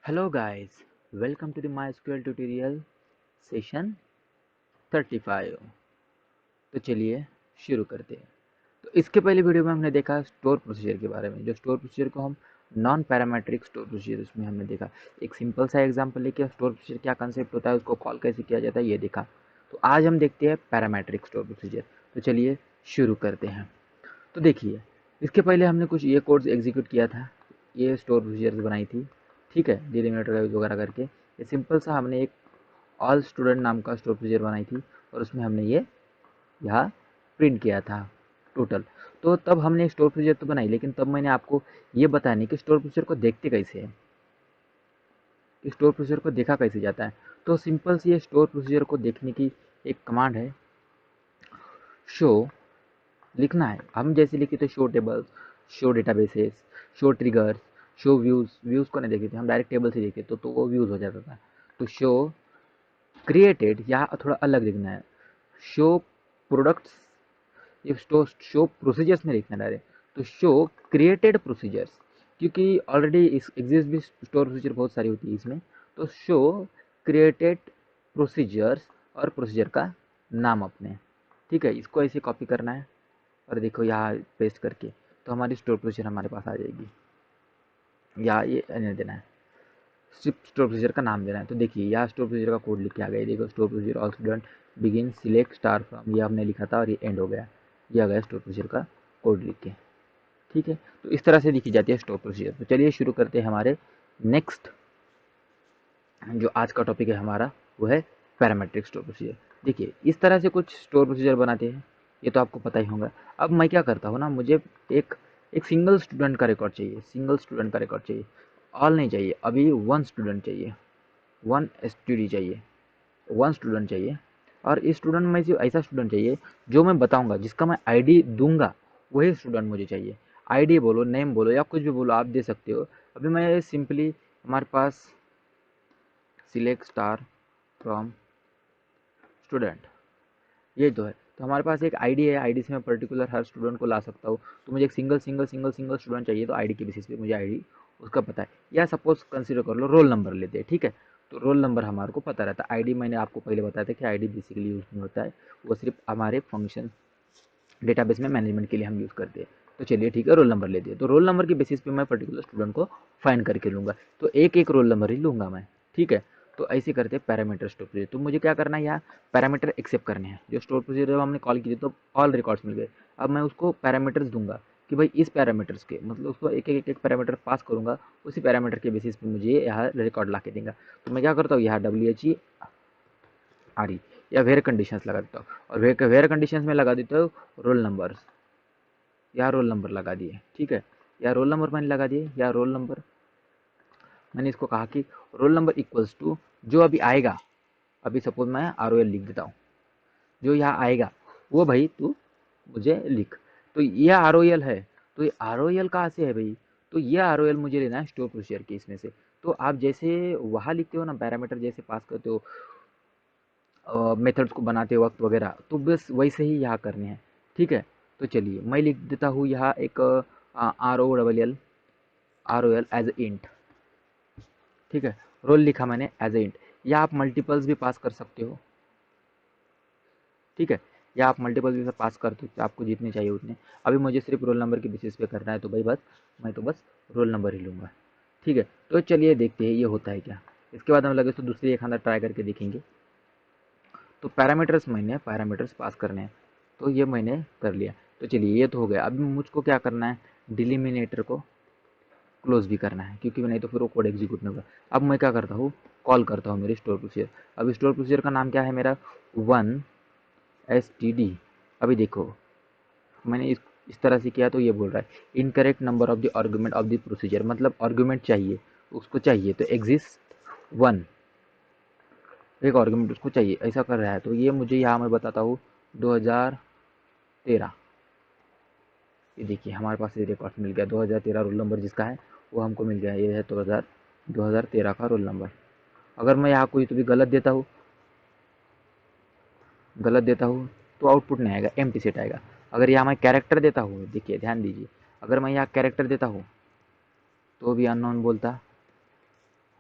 Hello guys, welcome to the MySQL tutorial session 35। तो चलिए शुरू करते हैं। तो इसके पहले वीडियो में हमने देखा स्टोर प्रोसीजर के बारे में, जो स्टोर प्रोसीजर को हम नॉन पैरामेट्रिक स्टोर प्रोसीजर, उसमें हमने देखा एक सिंपल सा एग्जांपल लेके स्टोर प्रोसीजर क्या कंसेप्ट होता है, उसको कॉल कैसे किया जाता है, ये देखा। तो आज हम देखते हैं पैरामेट्रिक स्टोर प्रोसीजर। तो चलिए शुरू करते हैं। तो देखिए, इसके पहले हमने कुछ ये कोड्स एग्जीक्यूट किया था, ये स्टोर प्रोसीजर्स बनाई थी, ठीक है, डिलिमिनेटर का यूज वगैरह करके। ये सिंपल सा हमने एक ऑल स्टूडेंट नाम का स्टोर प्रोसीजर बनाई थी और उसमें हमने ये यहाँ प्रिंट किया था टोटल। तो तब हमने एक स्टोर प्रोसीजर तो बनाई, लेकिन तब मैंने आपको ये बताया नहीं कि स्टोर प्रोसीजर को देखते कैसे हैं, कि स्टोर प्रोसीजर को देखा कैसे जाता है। तो सिंपल सी ये स्टोर प्रोसीजर को देखने की एक कमांड है, शो लिखना है। हम जैसे लिखे थे show tables, show databases, show triggers, show views. Views को नहीं देखे थे हम, डायरेक्ट टेबल से देखे तो वो व्यूज़ हो जाता था। तो शो क्रिएटेड या थोड़ा अलग लिखना है, शो प्रोडक्ट्स, ये शो प्रोसीजर्स में लिखना है डायरेक्ट। तो शो क्रिएटेड प्रोसीजर्स, क्योंकि ऑलरेडी इस एग्जिस्ट भी स्टोर प्रोसीजर बहुत सारी होती है इसमें। तो शो क्रिएटेड प्रोसीजर्स और प्रोसीजर का नाम अपने, ठीक है, इसको ऐसे कॉपी करना है और देखो यहाँ पेस्ट करके तो हमारी स्टोर प्रोसीजर हमारे पास आ जाएगी। या ये रहने देना है, सिर्फ स्टोर प्रोसीजर का नाम देना है। तो देखिए यहाँ स्टोर प्रोसीजर का कोड लिख के आ गया। देखो store procedure all student begin select star from, ये हमने लिखा था और ये एंड हो गया। ये आ गया स्टोर प्रोसीजर का कोड लिख के, ठीक है। तो इस तरह से लिखी जाती है स्टोर प्रोसीजर। तो चलिए शुरू करते हैं हमारे नेक्स्ट, जो आज का टॉपिक है हमारा, वो है पैरामेट्रिक स्टोर प्रोसीजर। देखिए इस तरह से कुछ स्टोर प्रोसीजर बनाते हैं, ये तो आपको पता ही होगा। अब मैं क्या करता हूँ ना, मुझे एक एक सिंगल स्टूडेंट का रिकॉर्ड चाहिए, सिंगल स्टूडेंट का रिकॉर्ड चाहिए, ऑल नहीं चाहिए। अभी वन स्टूडेंट चाहिए, वन एसटीडी चाहिए, वन स्टूडेंट चाहिए। और इस स्टूडेंट में से ऐसा स्टूडेंट चाहिए जो मैं बताऊंगा, जिसका मैं आईडी दूंगा, वही स्टूडेंट मुझे चाहिए। आईडी बोलो, नेम बोलो या कुछ भी बोलो, आप दे सकते हो। अभी मैं सिंपली, हमारे पास सिलेक्ट स्टार फ्रॉम स्टूडेंट, ये तो है। तो हमारे पास एक आईडी है, आईडी से मैं पर्टिकुलर हर स्टूडेंट को ला सकता हूँ। तो मुझे एक सिंगल स्टूडेंट चाहिए, तो आईडी के बेसिस पे मुझे आईडी उसका पता है। या सपोज कंसिडर कर लो रोल नंबर लेते हैं, ठीक है। तो रोल नंबर हमारे को पता रहता है। आईडी मैंने आपको पहले बताया था कि आईडी बेसिकली यूज नहीं होता है, वो सिर्फ हमारे फंक्शन डेटाबेस में मैनेजमेंट के लिए हम यूज़ करते हैं। तो चलिए ठीक है, रोल नंबर लेते हैं। तो रोल नंबर के बेसिस पे मैं पर्टिकुलर स्टूडेंट को फाइंड करके लूँगा। तो एक एक रोल नंबर ही लूँगा मैं, ठीक है। तो ऐसे करते हैं पैरामीटर स्टोर प्रोसीजर। तो मुझे क्या करना है, यहाँ पैरामीटर एक्सेप्ट करने हैं। जो स्टोर प्रोसीजर जब हमने कॉल की थी तो ऑल रिकॉर्ड्स मिल गए। अब मैं उसको पैरामीटर्स दूंगा कि भाई इस पैरामीटर्स के, मतलब उसको एक एक पैरामीटर पास करूँगा, उसी पैरामीटर के बेसिस पे मुझे यहाँ रिकॉर्ड ला के देगा। तो मैं क्या करता हूँ, यहाँ WHERE या वेयर कंडीशंस लगा देता हूँ। और वेयर कंडीशंस में लगा देता हूँ रोल नंबर्स, या रोल नंबर लगा दिए, ठीक है। या रोल नंबर मैंने लगा दिए, या रोल नंबर मैंने इसको कहा कि रोल नंबर इक्वल्स टू जो अभी आएगा। अभी सपोज मैं ROL लिख देता हूँ, जो यहाँ आएगा वो भाई तू मुझे लिख। तो ये ROL है, तो ये ROL कहाँ से है भाई, तो ये ROL मुझे लेना है स्टोर प्रोसीजर के इसमें से। तो आप जैसे वहाँ लिखते हो ना, पैरामीटर जैसे पास करते हो मेथड्स को बनाते वक्त वगैरह, तो बस वैसे ही यहाँ करने हैं, ठीक है। तो चलिए मैं लिख देता हूँ यहाँ एक ROL एज इंट, ठीक है। रोल लिखा मैंने एज ए इंट। या आप मल्टीपल्स भी पास कर सकते हो, ठीक है। या आप मल्टीपल्स भी पास कर सकते हो, आपको जितने चाहिए उतने। अभी मुझे सिर्फ रोल नंबर के बेसिस पे करना है, तो भाई बस मैं तो बस रोल नंबर ही लूँगा, ठीक है। तो चलिए देखते हैं ये होता है क्या। इसके बाद हम लगे तो दूसरी एक अंदर ट्राई करके देखेंगे। तो पैरामीटर्स पास करने हैं, तो ये मैंने कर लिया। तो चलिए ये तो हो गया। अभी मुझको क्या करना है, डिलिमिनेटर को क्लोज भी करना है, क्योंकि नहीं तो फिर वो कोड एग्जीक्यूट नहीं होगा। अब मैं क्या करता हूँ, कॉल करता हूँ मेरे स्टोर प्रोसीजर। अब स्टोर प्रोसीजर का नाम क्या है मेरा, वन STD। अभी देखो मैंने इस तरह से किया तो ये बोल रहा है incorrect number of the argument of the procedure, मतलब आर्गुमेंट चाहिए उसको, चाहिए तो एग्जिस्ट वन, एक आर्गुमेंट उसको चाहिए, ऐसा कर रहा है। तो ये मुझे यहाँ मैं बताता हूँ 2013। ये देखिए हमारे पास ये रिकॉर्ड मिल गया, 2013 रोल नंबर जिसका है वो हमको मिल गया। ये है 2013 का रोल नंबर। अगर मैं यहाँ कोई तो भी गलत देता हूँ तो आउटपुट नहीं आएगा, एम्प्टी सेट आएगा। अगर यहाँ मैं कैरेक्टर देता हूँ, देखिए ध्यान दीजिए, अगर मैं यहाँ कैरेक्टर देता हूँ तो भी अननोन बोलता,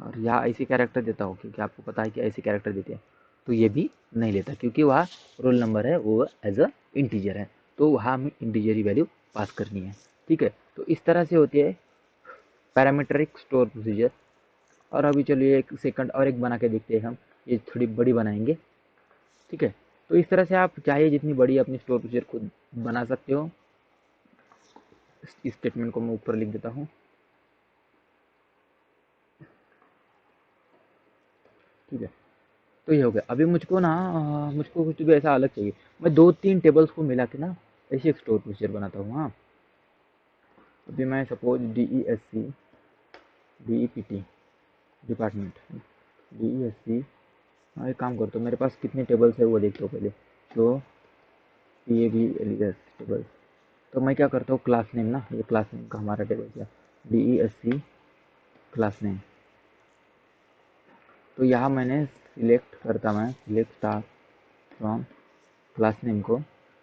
और यहाँ ऐसी कैरेक्टर देता हूँ क्योंकि आपको पता है कि ऐसी कैरेक्टर देते हैं, तो ये भी नहीं लेता क्योंकि वहाँ रोल नंबर है वो एज अ इंटीजर है, तो वहाँ हमें इंटीजर ही वैल्यू पास करनी है। ठीक है, तो इस तरह से होती है पैरामीट्रिक स्टोर प्रोसीजर। और अभी चलिए एक सेकंड और एक बना के देखते हैं हम, ये थोड़ी बड़ी बनाएंगे। ठीक है, तो इस तरह से आप चाहे जितनी बड़ी अपनी स्टोर प्रोसीजर खुद बना सकते हो। इस स्टेटमेंट को मैं ऊपर लिख देता हूँ। ठीक है, तो ये हो गया। अभी मुझको ना मुझको कुछ भी ऐसा अलग चाहिए। मैं 2-3 टेबल्स को मिला के ना ऐसे एक स्टोर प्रोसीजर बनाता हूँ। हाँ, अभी मैं सपोज DEPT डिपार्टमेंट, DESC। हाँ, एक काम करता हूँ, मेरे पास कितने टेबल्स है वो देखता हूँ पहले। तो PABLES टेबल, तो मैं क्या करता हूँ, क्लास नेम ना, ये क्लास नेम का हमारा टेबल क्या, DESC क्लास नेम। तो यहाँ मैंने सिलेक्ट करता, मैं select star from class name को,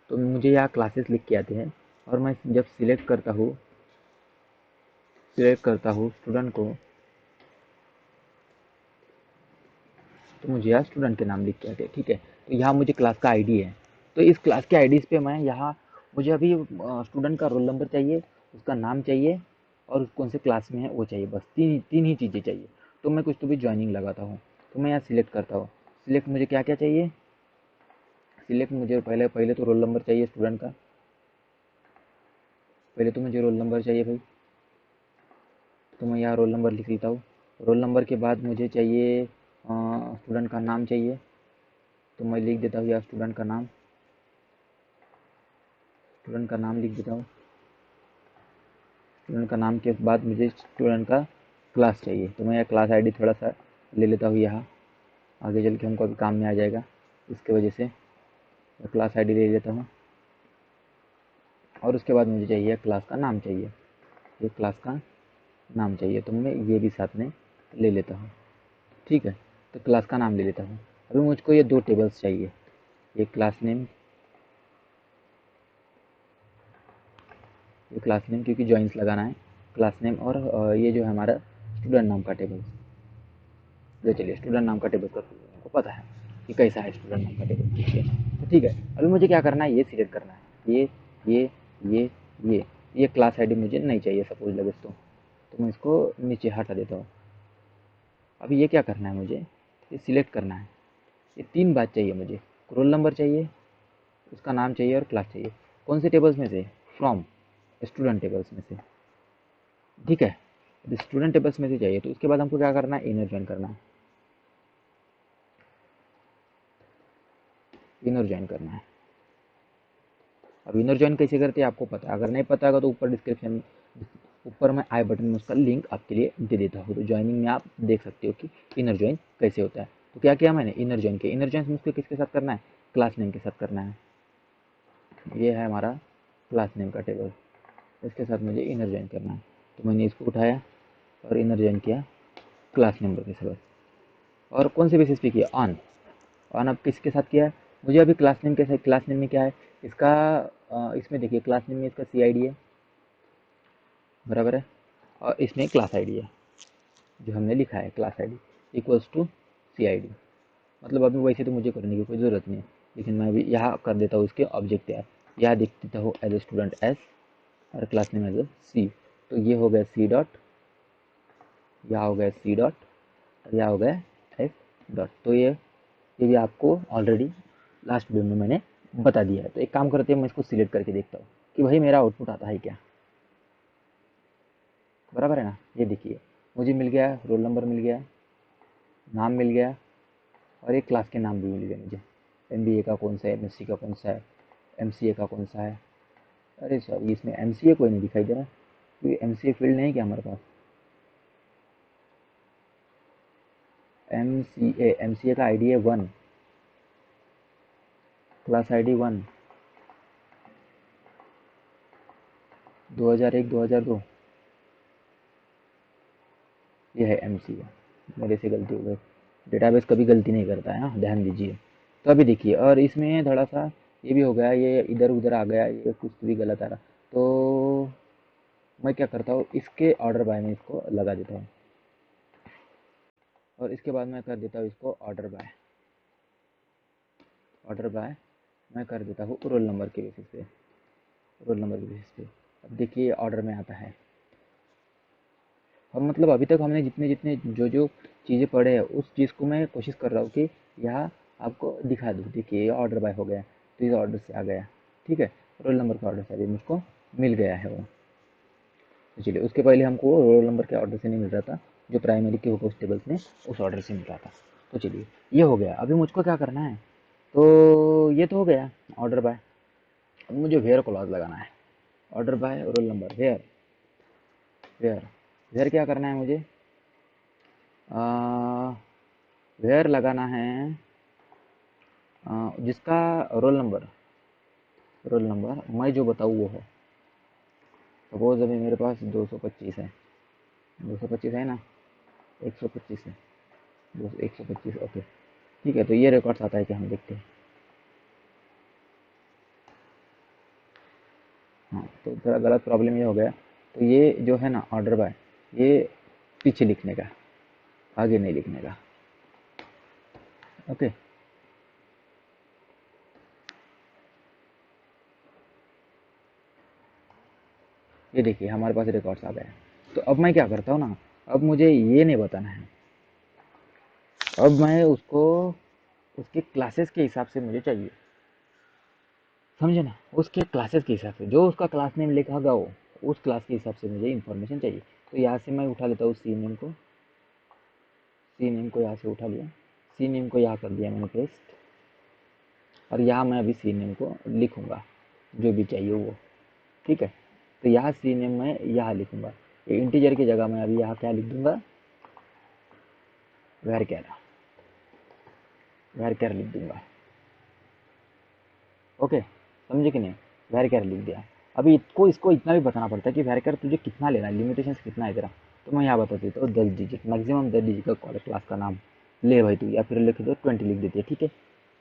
तो मुझे यहाँ क्लासेस लिख के आते हैं। और मैं जब सिलेक्ट करता हूँ स्टूडेंट को, तो मुझे यहाँ स्टूडेंट के नाम लिख के आते हैं। ठीक है, तो यहाँ मुझे क्लास का आईडी है, तो इस क्लास के आईडीज़ पे मैं यहाँ, मुझे अभी स्टूडेंट का रोल नंबर चाहिए, उसका नाम चाहिए और कौन से क्लास में है वो चाहिए, बस तीन तीन ही चीज़ें चाहिए। तो मैं कुछ तो भी ज्वाइनिंग लगाता हूँ, तो मैं यहाँ सिलेक्ट करता हूँ। सिलेक्ट मुझे क्या क्या चाहिए, सिलेक्ट मुझे पहले पहले तो रोल नंबर चाहिए स्टूडेंट का, पहले तो मुझे रोल नंबर चाहिए भाई, तो मैं यहाँ रोल नंबर लिख लेता हूँ। रोल नंबर के बाद मुझे चाहिए स्टूडेंट का नाम चाहिए, तो मैं लिख देता हूँ यहाँ स्टूडेंट का नाम, स्टूडेंट का नाम लिख देता हूँ। स्टूडेंट का नाम के बाद मुझे स्टूडेंट का क्लास चाहिए, तो मैं यह क्लास आईडी थोड़ा सा ले लेता हूँ यहाँ, आगे चल के हमको अभी काम में आ जाएगा, इसके वजह से क्लास आईडी ले लेता हूँ। और उसके बाद मुझे चाहिए क्लास का नाम चाहिए, ये क्लास का नाम चाहिए, तो मैं ये भी साथ में ले लेता हूँ। ठीक है, तो क्लास का नाम ले लेता हूँ। अभी मुझको ये 2 टेबल्स चाहिए, ये क्लास नेम, ये क्लास नेम क्योंकि जॉइंस लगाना है, क्लास नेम और ये जो है हमारा स्टूडेंट नाम का टेबल। तो चलिए स्टूडेंट नाम का टेबल कर, आपको पता है कि कैसा है स्टूडेंट नाम का टेबल। ठीक है, तो ठीक है, अभी मुझे क्या करना है, ये सिलेक्ट करना है, ये ये ये ये क्लास आईडी मुझे नहीं चाहिए सपोज लगे, तो मैं इसको नीचे हटा देता हूँ। अभी ये क्या करना है, मुझे ये सिलेक्ट करना है। ये 3 बात चाहिए मुझे, रोल नंबर चाहिए, उसका नाम चाहिए और क्लास चाहिए। कौन से टेबल्स में से, फ्रॉम स्टूडेंट टेबल्स में से। ठीक है, अब स्टूडेंट टेबल्स में से चाहिए, तो उसके बाद हमको क्या करना है, इनर ज्वाइन करना है, इनर ज्वाइन करना है। अब इनर ज्वाइन कैसे करते हैं आपको पता है, अगर नहीं पता होगा तो ऊपर डिस्क्रिप्शन, ऊपर मैं आई बटन में उसका लिंक आपके लिए दे देता हूँ, तो ज्वाइनिंग में आप देख सकते हो कि इनर ज्वाइन कैसे होता है। तो क्या किया मैंने, इनर ज्वाइन किया। इनर ज्वाइन मुझको किसके साथ करना है, क्लास नेम के साथ करना है। ये है हमारा क्लास नेम का टेबल, इसके साथ मुझे इनर ज्वाइन करना है, तो मैंने इसको उठाया और इनर ज्वाइन किया क्लास नंबर के साथ। और कौन से बेसिस पे किया, ऑन। ऑन अब किसके साथ किया है, मुझे अभी क्लास नेम के साथ, क्लास नेम में क्या है इसका, इसमें देखिए क्लास नेम में इसका CID है, बराबर है, और इसमें क्लास आईडी है, जो हमने लिखा है class ID equals to CID। मतलब अभी वैसे तो मुझे करने की कोई ज़रूरत नहीं है, लेकिन मैं अभी यहाँ कर देता हूँ इसके ऑब्जेक्ट यार, यहाँ देख देता हूँ एज ए स्टूडेंट S और class name as a C। तो ये हो गया C डॉट, यहाँ हो गया C डॉट, और यहाँ हो गया F डॉट। तो ये भी आपको ऑलरेडी लास्ट वीडियो में मैंने बता दिया है। तो एक काम करते हैं, मैं इसको सिलेक्ट करके देखता हूँ कि भाई मेरा आउटपुट आता है क्या, बराबर है ना। ये देखिए मुझे मिल गया, रोल नंबर मिल गया, नाम मिल गया, और एक क्लास के नाम भी मिल गए मुझे। MBA का कौन सा है, MSc का कौन सा है, MCA का कौन सा है। अरे सॉरी, इसमें MCA कोई नहीं दिखाई दे रहा, क्योंकि MCA फील्ड नहीं क्या हमारे पास। MCA का ID है 1, क्लास ID 1, 2001 2002। ये है MCA, मेरे से गलती हो गई, डेटाबेस कभी गलती नहीं करता है, हाँ ध्यान दीजिए। तो अभी देखिए, और इसमें थोड़ा सा ये भी हो गया, ये इधर उधर आ गया, ये कुछ भी गलत आ रहा, तो मैं क्या करता हूँ, इसके ऑर्डर बाय में इसको लगा देता हूँ। और इसके बाद मैं कर देता हूँ इसको ऑर्डर बाय मैं कर देता हूँ रोल नंबर के बेसिस पे, अब देखिए ऑर्डर में आता है। और मतलब अभी तक हमने जितने जितने जो जो चीज़ें पढ़े हैं उस चीज़ को मैं कोशिश कर रहा हूँ कि यहाँ आपको दिखा दूँ। देखिए ये ऑर्डर बाय हो गया, तो इस ऑर्डर से आ गया, ठीक है, रोल नंबर के ऑर्डर से अभी मुझको मिल गया है वो। तो चलिए, उसके पहले हमको रोल नंबर के ऑर्डर से नहीं मिल रहा था, जो प्राइमरी के होस्ट टेबल्स में उस ऑर्डर से मिल रहा था। तो चलिए ये हो गया। अभी मुझको क्या करना है, तो ये तो हो गया ऑर्डर बाय। अब मुझे वेयर क्लॉज लगाना है, order by roll number where where where क्या करना है मुझे, वेयर लगाना है जिसका रोल नंबर मैं जो बताऊँ वो हो। सपोज अभी मेरे पास 225 है, 225 है ना, 125 है, 125, ओके ठीक है। तो ये रिकॉर्ड्स आता है कि हम देखते हैं। हाँ, तो थोड़ा गलत प्रॉब्लम ये हो गया। तो ये जो है ना ऑर्डर बाय, ये पीछे लिखने का, आगे नहीं लिखने का, ओके। ये देखिए हमारे पास रिकॉर्ड्स आ गए। तो अब मैं क्या करता हूँ ना, अब मुझे ये नहीं बताना है, अब मैं उसको उसके क्लासेस के हिसाब से मुझे चाहिए, समझे ना, उसके क्लासेस के हिसाब से जो उसका क्लास नेम लिखा होगा वो उस क्लास के हिसाब से मुझे इन्फॉर्मेशन चाहिए। तो यहाँ से मैं उठा लेता हूँ सी नेम को यहाँ से उठा लिया, सी नेम को यहाँ कर दिया मैंने पेस्ट, और यहाँ मैं अभी सी नेम को लिखूँगा जो भी चाहिए वो, ठीक है। तो यहाँ सी नेम मैं यहाँ लिखूँगा, ये इंटीजर की जगह मैं अभी यहाँ क्या लिख दूँगा, वेर कैर लिख दूँगा, ओके, समझे कि नहीं, वेर कैर लिख दिया। अभी इसको इतना भी बताना पड़ता है कि वेर कैर तुझे कितना लेना है, लिमिटेशन कितना है तेरा। तो मैं यहाँ बता देता हूँ 10 डिजिट, मैक्सिमम 10 डिजिट का कॉल क्लास का नाम ले भाई तू, या फिर लिख दो 20 लिख देती है, ठीक है,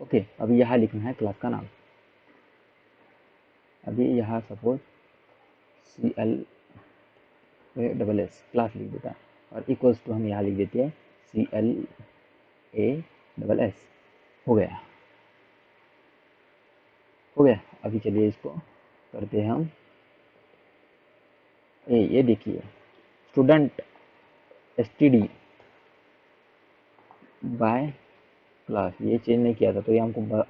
ओके। अभी यहाँ लिखना है क्लास का नाम, अभी यहाँ सपोज CLASS क्लास लिख देता है, और इक्वल्स टू हम यहाँ लिख देते हैं CLASS, हो गया। अभी चलिए इसको करते हैं हम, ये देखिए स्टूडेंट STD बाय क्लास, ये चेंज नहीं किया था तो ये हमको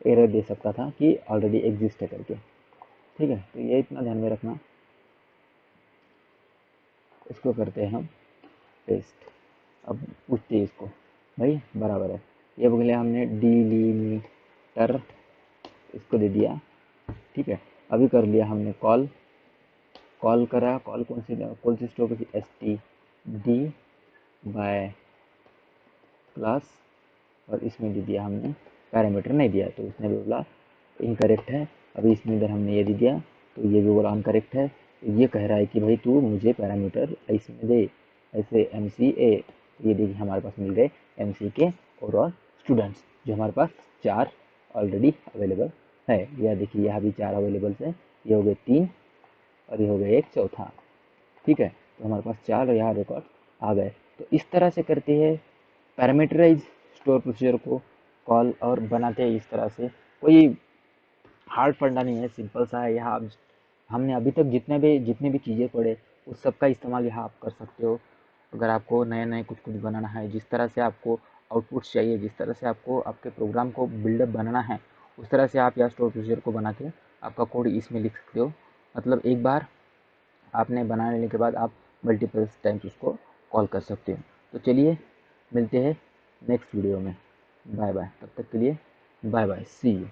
एरर दे सकता था कि ऑलरेडी एग्जिस्ट है करके, ठीक है। तो ये इतना ध्यान में रखना। इसको करते हैं हम पेस्ट। अब पूछते हैं इसको, भाई बराबर है, ये बगले हमने डिलीमीटर इसको दे दिया, ठीक है। अभी कर लिया हमने कॉल करा, कॉल कौन सी स्टोर की, STD बाय क्लास, और इसमें दे दिया हमने पैरामीटर नहीं दिया, तो उसने भी बोला इनकरेक्ट है। अभी इसमें इधर हमने ये दे दिया, तो ये भी बोला अनकरेक्ट है। तो ये कह रहा है कि भाई तू मुझे पैरामीटर इसमें दे, ऐसे MCA। ये देखिए हमारे पास मिल गए MCK और स्टूडेंट्स, जो हमारे पास 4 ऑलरेडी अवेलेबल है। यह देखिए यहाँ भी 4 अवेलेबल है, ये हो गए 3 और ये हो गया एक चौथा, ठीक है। तो हमारे पास 4 और यहाँ रिकॉर्ड आ गए। तो इस तरह से करते हैं पैरामीटराइज स्टोर प्रोसीजर को कॉल, और बनाते हैं इस तरह से। कोई हार्ड फंडा नहीं है, सिंपल सा है। यहाँ हमने अभी तक जितने भी चीज़ें पढ़े उस सब का इस्तेमाल यहाँ आप कर सकते हो। अगर आपको नए नए कुछ बनाना है, जिस तरह से आपको आउटपुट्स चाहिए, जिस तरह से आपको आपके प्रोग्राम को बिल्डअप बनाना है, उस तरह से आप यहाँ स्टोर प्रोसीजर को बना के आपका कोड इसमें लिख सकते हो। मतलब एक बार आपने बना लेने के बाद आप मल्टीपल टाइम्स उसको कॉल कर सकते हो। तो चलिए मिलते हैं नेक्स्ट वीडियो में, बाय बाय, तब तक के लिए बाय बाय, सी यू।